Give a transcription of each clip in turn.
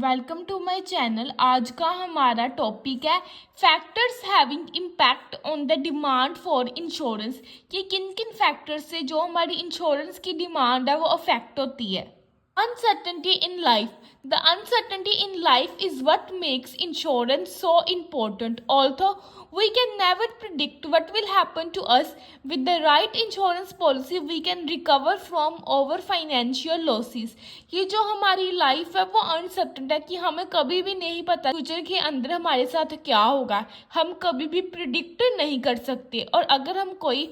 Welcome to my channel. आज का हमारा टॉपिक है factors having impact on the demand for insurance. कि किन किन फैक्टर्स से जो हमारी इंश्योरेंस की डिमांड है वो अफेक्ट होती है। Uncertainty in life. The uncertainty in life is what makes insurance so important. Although we can never predict what will happen to us, with the right insurance policy we can recover from our financial losses. ये जो हमारी life है वो uncertain है कि हमें कभी भी नहीं पता फ्यूचर के अंदर हमारे साथ क्या होगा। हम कभी भी प्रिडिक्ट नहीं कर सकते। और अगर हम कोई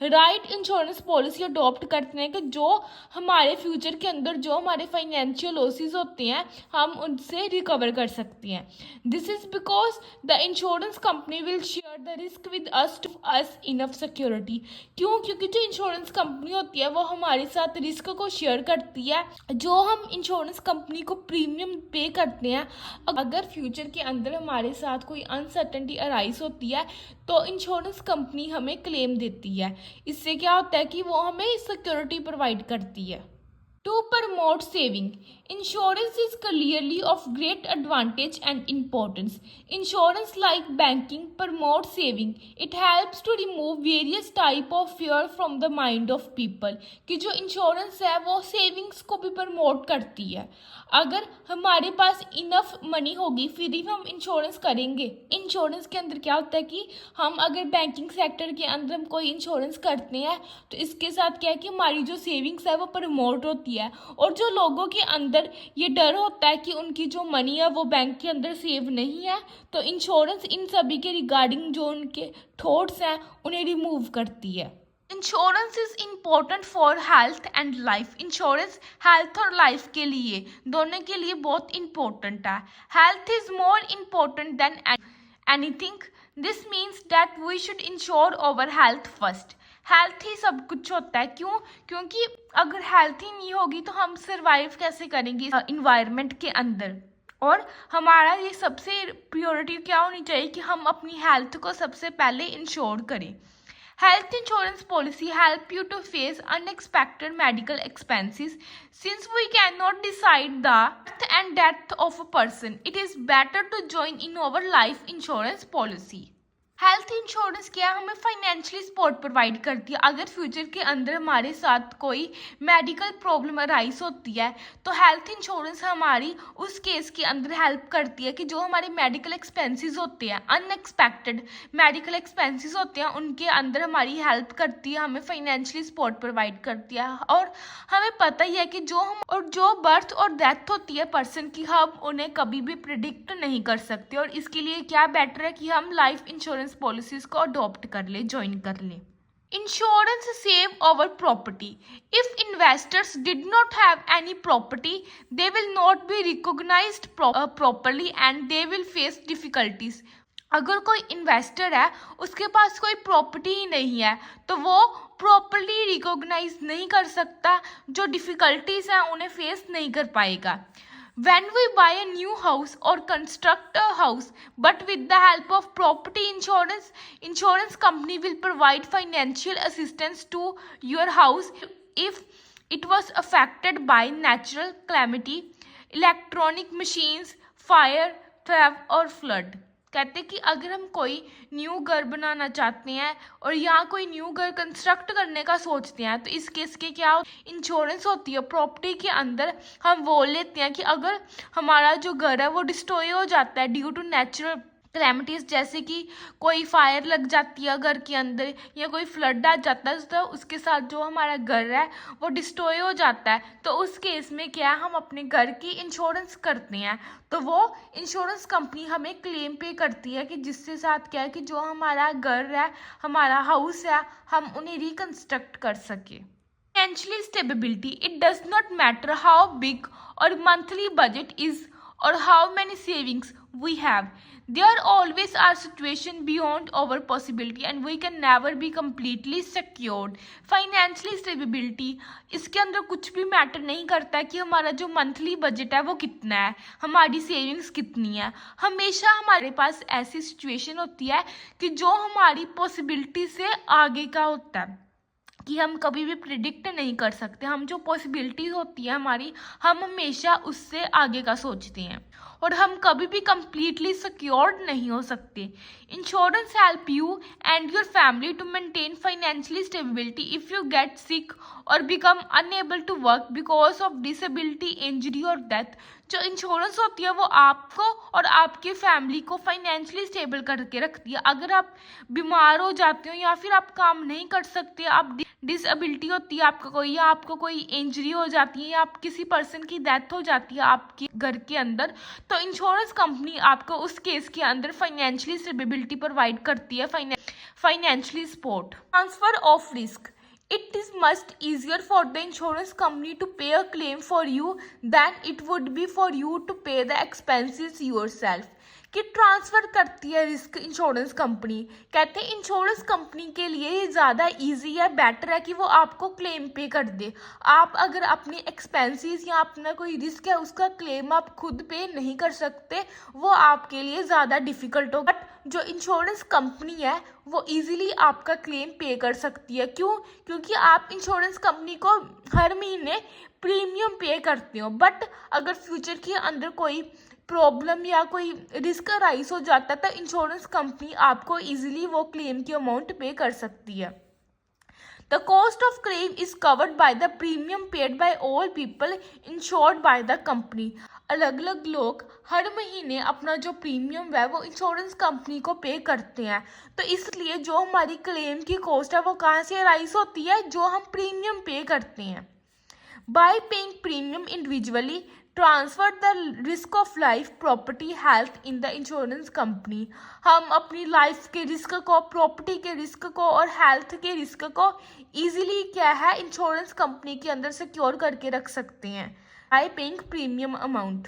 राइट इंश्योरेंस पॉलिसी अडॉप्ट करते हैं कि जो हमारे फ्यूचर के अंदर जो हमारे फाइनेंशियल लॉसेस होते हैं हम उनसे रिकवर कर सकते हैं। This is because the insurance company will share the risk with us to us enough security. क्यों? क्योंकि जो इंश्योरेंस कंपनी होती है वो हमारे साथ रिस्क को शेयर करती है। जो हम इंश्योरेंस कंपनी को प्रीमियम पे करते हैं, अगर फ्यूचर के अंदर हमारे साथ कोई अनसर्टेनिटी अराइज होती है तो इंश्योरेंस कंपनी हमें क्लेम देती है। इससे क्या होता है कि वो हमें सिक्योरिटी प्रोवाइड करती है। To promote saving, insurance is clearly of great advantage and importance. Insurance, like banking, promotes saving. It helps to remove various type of fear from the mind of people. कि जो insurance है वो savings को भी promote करती है। अगर हमारे पास इनफ मनी होगी फिर ही हम इंश्योरेंस करेंगे। इंश्योरेंस के अंदर क्या होता है कि हम अगर बैंकिंग सेक्टर के अंदर हम कोई इंश्योरेंस करते हैं तो इसके साथ क्या है कि हमारी जो सेविंग्स है वो प्रमोट होती है। और जो लोगों के अंदर ये डर होता है कि उनकी जो मनी है वो बैंक के अंदर सेव नहीं है, तो इंश्योरेंस इन सभी के रिगार्डिंग जो उनके थॉट्स हैं उन्हें रिमूव करती है। Insurance is important for health and life. Insurance health और लाइफ के लिए दोनों के लिए बहुत इंपॉर्टेंट है। Health is more important than anything. This means that we should insure our health first. Health ही सब कुछ होता है। क्यों? क्योंकि अगर हेल्थ ही नहीं होगी तो हम सर्वाइव कैसे करेंगे इन्वायरमेंट के अंदर। और हमारा ये सबसे प्रायोरिटी क्या होनी चाहिए कि हम अपनी हेल्थ को सबसे पहले इंश्योर करें। Health insurance policy help you to face unexpected medical expenses. Since we cannot decide the birth and death of a person, it is better to join in our life insurance policy. Health insurance क्या हमें financially support provide करती है। अगर future के अंदर हमारे साथ कोई मेडिकल प्रॉब्लम अराइज होती है तो हेल्थ इंश्योरेंस हमारी उस केस के अंदर हेल्प करती है कि जो हमारे मेडिकल एक्सपेंसेस होते हैं, अनएक्सपेक्टेड मेडिकल एक्सपेंसेस होते हैं, उनके अंदर हमारी हेल्प करती है, हमें फाइनेंशियली सपोर्ट प्रोवाइड करती है। और हमें पता ही है कि जो बर्थ और डेथ होती है पर्सन की, हम उन्हें कभी भी प्रिडिक्ट नहीं कर सकते। और इसके लिए क्या बेटर है कि हम लाइफ इंश्योरेंस पॉलिसीज को अडॉप्ट कर ले, ज्वाइन कर ले। Insurance save our property. If investors did not have any property, they will not be recognized properly and they will face difficulties. अगर कोई इन्वेस्टर है उसके पास कोई प्रॉपर्टी ही नहीं है तो वो प्रॉपरली रिकॉग्नाइज नहीं कर सकता, जो डिफिकल्टीज हैं उन्हें फेस नहीं कर पाएगा। When we buy a new house or construct a house, but with the help of property insurance, insurance company will provide financial assistance to your house if it was affected by natural calamity, electronic machines, fire, theft or flood. कहते कि अगर हम कोई new घर बनाना चाहते हैं और यहाँ कोई न्यू घर कंस्ट्रक्ट करने का सोचते हैं तो इस केस के क्या इंश्योरेंस होती है प्रॉपर्टी के अंदर। हम बोल लेते हैं कि अगर हमारा जो घर है वो डिस्ट्रॉय हो जाता है ड्यू टू नेचुरल कैलेमिटीज, जैसे कि कोई फायर लग जाती है घर के अंदर या कोई फ्लड आ जाता है तो उसके साथ जो हमारा घर है वो डिस्ट्रॉय हो जाता है, तो उस केस में क्या हम अपने घर की इंश्योरेंस करते हैं तो वो इंश्योरेंस कंपनी हमें क्लेम पे करती है कि जिसके साथ क्या है कि जो हमारा घर है, हमारा हाउस है, हम उन्हें रिकंस्ट्रक्ट कर सके। Financially stability. It does not matter how big or monthly budget is or how many savings we have. There always are situations beyond our possibility and we can never be completely secured. Financially stability, इसके अंदर कुछ भी matter नहीं करता है कि हमारा जो मंथली बजट है वो कितना है, हमारी सेविंग्स कितनी है। हमेशा हमारे पास ऐसी सिचुएशन होती है कि जो हमारी पॉसिबिलिटी से आगे का होता है कि हम कभी भी प्रिडिक्ट नहीं कर सकते। हम जो पॉसिबिलिटीज होती है हमारी, हम हमेशा उससे आगे का सोचते हैं। और हम कभी भी कंप्लीटली सिक्योर्ड नहीं हो सकते। Insurance help you and your family to maintain financially stability if you get sick or become unable to work because of disability, injury or death. जो इंश्योरेंस होती है वो आपको और आपके फैमिली को फाइनेंशियली स्टेबल करके रखती है। अगर आप बीमार हो जाते हो या फिर आप काम नहीं कर सकते, आप डिसेबिलिटी होती है आपको कोई, या आपको कोई इंजरी हो जाती है, या आप किसी पर्सन की डेथ हो जाती है आपके घर के अंदर, तो इंश्योरेंस कंपनी आपको उस केस के अंदर फाइनेंशियली स्टेबिलिटी प्रोवाइड करती है, financially support. Transfer of risk, it is much easier for the insurance company to pay a claim for you than it would be for you to pay the expenses yourself। कि transfer करती है risk insurance company. कहते हैं insurance company के लिए ये ज़्यादा easy है, बेटर है कि वो आपको क्लेम पे कर दे। आप अगर अपने एक्सपेंसेस या अपना कोई रिस्क है उसका क्लेम आप खुद पे नहीं कर सकते, वो आपके लिए ज़्यादा डिफ़िकल्ट होगा। बट जो इंश्योरेंस कंपनी है वो इजीली आपका क्लेम पे कर सकती है। क्यों? क्योंकि आप इंश्योरेंस कंपनी को हर महीने प्रीमियम पे करते हो। बट अगर फ्यूचर के अंदर कोई प्रॉब्लम या कोई रिस्क राइज हो जाता है तो इंश्योरेंस कंपनी आपको इजीली वो क्लेम की अमाउंट पे कर सकती है। The cost of claim is covered by the premium paid by all people insured by the company. अलग अलग लोग हर महीने अपना जो प्रीमियम है वो इंश्योरेंस कंपनी को पे करते हैं, तो इसलिए जो हमारी क्लेम की कॉस्ट है वो कहाँ से राइज होती है? जो हम प्रीमियम पे करते हैं। Bye paying premium individually transfer the risk of life, property, health in the insurance company. हम अपनी लाइफ के रिस्क को, प्रॉपर्टी के रिस्क को और हेल्थ के रिस्क को इजीली क्या है इंश्योरेंस कंपनी के अंदर सिक्योर करके रख सकते हैं बाय पेइंग प्रीमियम अमाउंट।